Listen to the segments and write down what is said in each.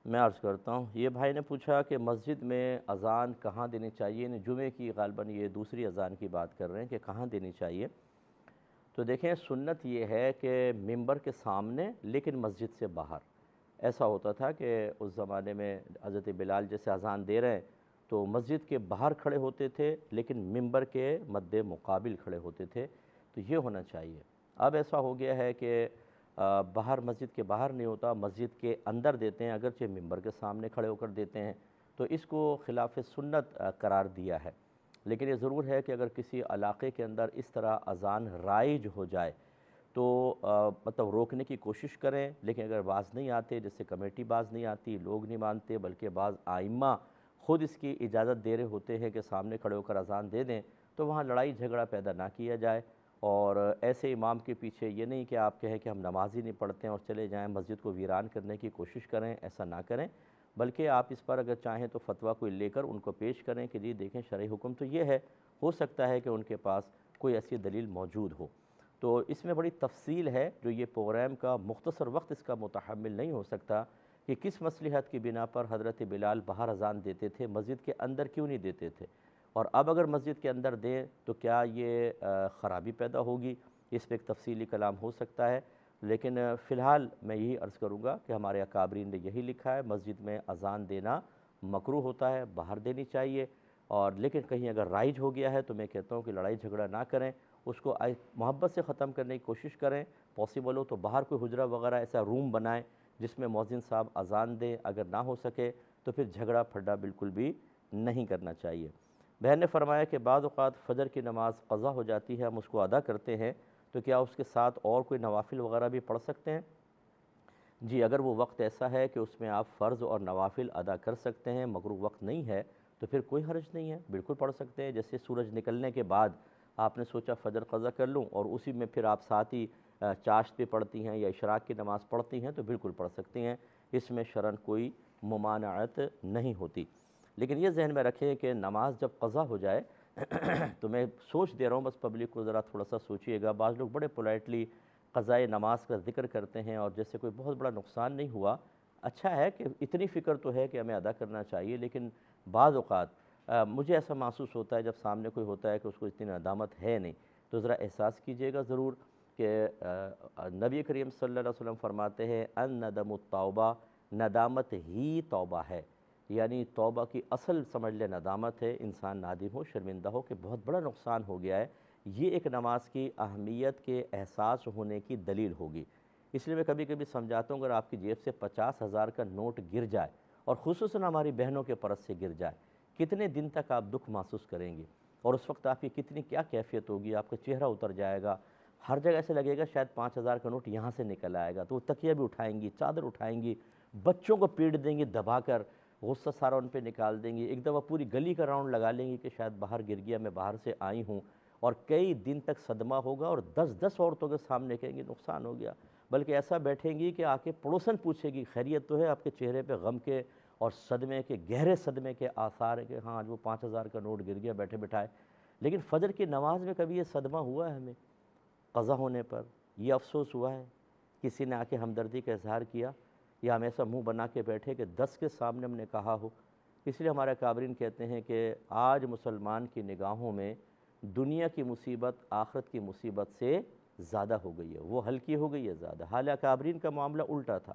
میں عرض کرتا ہوں، یہ بھائی نے پوچھا کہ مسجد میں اذان کہاں دینی چاہیے، یعنی جمعے کی غالباً یہ دوسری اذان کی بات کر رہے ہیں کہ کہاں دینی چاہیے۔ تو دیکھیں سنت یہ ہے کہ ممبر کے سامنے لیکن مسجد سے باہر۔ ایسا ہوتا تھا کہ اس زمانے میں حضرت بلال جیسے اذان دے رہے ہیں تو مسجد کے باہر کھڑے ہوتے تھے لیکن ممبر کے مد مقابل کھڑے ہوتے تھے، تو یہ ہونا چاہیے۔ اب ایسا ہو گیا ہے کہ باہر مسجد کے باہر نہیں ہوتا، مسجد کے اندر دیتے ہیں، اگرچہ ممبر کے سامنے کھڑے ہو کر دیتے ہیں، تو اس کو خلاف سنت قرار دیا ہے۔ لیکن یہ ضرور ہے کہ اگر کسی علاقے کے اندر اس طرح اذان رائج ہو جائے تو مطلب روکنے کی کوشش کریں، لیکن اگر باز نہیں آتے، جیسے کمیٹی باز نہیں آتی، لوگ نہیں مانتے، بلکہ بعض ائمہ خود اس کی اجازت دے رہے ہوتے ہیں کہ سامنے کھڑے ہو کر اذان دے دیں، تو وہاں لڑائی جھگڑا پیدا نہ کیا جائے۔ اور ایسے امام کے پیچھے یہ نہیں کہ آپ کہیں کہ ہم نماز ہی نہیں پڑھتے ہیں اور چلے جائیں، مسجد کو ویران کرنے کی کوشش کریں، ایسا نہ کریں، بلکہ آپ اس پر اگر چاہیں تو فتویٰ کوئی لے کر ان کو پیش کریں کہ جی دیکھیں شرعی حکم تو یہ ہے، ہو سکتا ہے کہ ان کے پاس کوئی ایسی دلیل موجود ہو۔ تو اس میں بڑی تفصیل ہے جو یہ پروگرام کا مختصر وقت اس کا متحمل نہیں ہو سکتا کہ کس مصلحت کی بنا پر حضرت بلال باہر اذان دیتے تھے، مسجد کے اندر کیوں نہیں دیتے تھے، اور اب اگر مسجد کے اندر دیں تو کیا یہ خرابی پیدا ہوگی، اس پہ ایک تفصیلی کلام ہو سکتا ہے۔ لیکن فی الحال میں یہی عرض کروں گا کہ ہمارے اکابرین نے یہی لکھا ہے، مسجد میں اذان دینا مکروہ ہوتا ہے، باہر دینی چاہیے، اور لیکن کہیں اگر رائج ہو گیا ہے تو میں کہتا ہوں کہ لڑائی جھگڑا نہ کریں، اس کو محبت سے ختم کرنے کی کوشش کریں، پاسبل ہو تو باہر کوئی حجرہ وغیرہ ایسا روم بنائیں جس میں مؤذن صاحب اذان دیں، اگر نہ ہو سکے تو پھر جھگڑا پھڈا بالکل بھی نہیں کرنا چاہیے۔ بہن نے فرمایا کہ بعض اوقات فجر کی نماز قضا ہو جاتی ہے، ہم اس کو ادا کرتے ہیں، تو کیا اس کے ساتھ اور کوئی نوافل وغیرہ بھی پڑھ سکتے ہیں؟ جی، اگر وہ وقت ایسا ہے کہ اس میں آپ فرض اور نوافل ادا کر سکتے ہیں مگر وقت نہیں ہے تو پھر کوئی حرج نہیں ہے، بالکل پڑھ سکتے ہیں۔ جیسے سورج نکلنے کے بعد آپ نے سوچا فجر قضا کر لوں اور اسی میں پھر آپ ساتھ ہی چاشت بھی پڑھتی ہیں یا اشراق کی نماز پڑھتی ہیں تو بالکل پڑھ سکتی ہیں، اس میں شرعاً کوئی ممانعت نہیں ہوتی۔ لیکن یہ ذہن میں رکھیں کہ نماز جب قضا ہو جائے تو میں سوچ دے رہا ہوں، بس پبلک کو ذرا تھوڑا سا سوچئے گا، بعض لوگ بڑے پولائٹلی قضائے نماز کا ذکر کرتے ہیں اور جیسے کوئی بہت بڑا نقصان نہیں ہوا۔ اچھا ہے کہ اتنی فکر تو ہے کہ ہمیں ادا کرنا چاہیے، لیکن بعض اوقات مجھے ایسا محسوس ہوتا ہے جب سامنے کوئی ہوتا ہے کہ اس کو اتنی ندامت ہے نہیں، تو ذرا احساس کیجئے گا ضرور کہ نبی کریم صلی اللہ علیہ وسلم فرماتے ہیں الندم التوبہ، ندامت ہی توبہ ہے، یعنی توبہ کی اصل سمجھ لے ندامت ہے، انسان نادم ہو، شرمندہ ہو کہ بہت بڑا نقصان ہو گیا ہے، یہ ایک نماز کی اہمیت کے احساس ہونے کی دلیل ہوگی۔ اس لیے میں کبھی کبھی سمجھاتا ہوں اگر آپ کی جیب سے 50,000 کا نوٹ گر جائے اور خصوصاً ہماری بہنوں کے پرس سے گر جائے، کتنے دن تک آپ دکھ محسوس کریں گے، اور اس وقت آپ کی کتنی کیا کیفیت ہوگی، آپ کا چہرہ اتر جائے گا، ہر جگہ ایسے لگے گا شاید 5,000 کا نوٹ یہاں سے نکل آئے گا، تو وہ تکیہ بھی اٹھائیں گی، چادر اٹھائیں گی، بچوں کو پیٹ دیں گی دبا کر، غصہ سارا ان پہ نکال دیں گی، ایک دفعہ پوری گلی کا راؤنڈ لگا لیں گی کہ شاید باہر گر گیا، میں باہر سے آئی ہوں، اور کئی دن تک صدمہ ہوگا، اور 10 عورتوں کے سامنے کہیں گی نقصان ہو گیا، بلکہ ایسا بیٹھیں گی کہ آ کے پڑوسن پوچھے گی خیریت تو ہے، آپ کے چہرے پہ غم کے اور صدمے کے، گہرے صدمے کے آثار ہیں کہ ہاں آج وہ 5,000 کا نوٹ گر گیا بیٹھے بٹھائے۔ لیکن فجر کی نماز میں کبھی یہ صدمہ ہوا ہے ہمیں قضا ہونے پر؟ یہ افسوس ہوا ہے کسی نے آ کے ہمدردی کا اظہار کیا، یا ہم ایسا منہ بنا کے بیٹھے کہ 10 کے سامنے ہم نے کہا ہو؟ اس لیے ہمارے اکابرین کہتے ہیں کہ آج مسلمان کی نگاہوں میں دنیا کی مصیبت آخرت کی مصیبت سے زیادہ ہو گئی ہے، وہ ہلکی ہو گئی ہے زیادہ، حال اکابرین کا معاملہ الٹا تھا،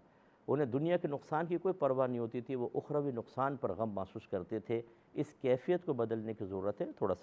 انہیں دنیا کے نقصان کی کوئی پرواہ نہیں ہوتی تھی، وہ اخروی نقصان پر غم محسوس کرتے تھے۔ اس کیفیت کو بدلنے کی ضرورت ہے، تھوڑا سا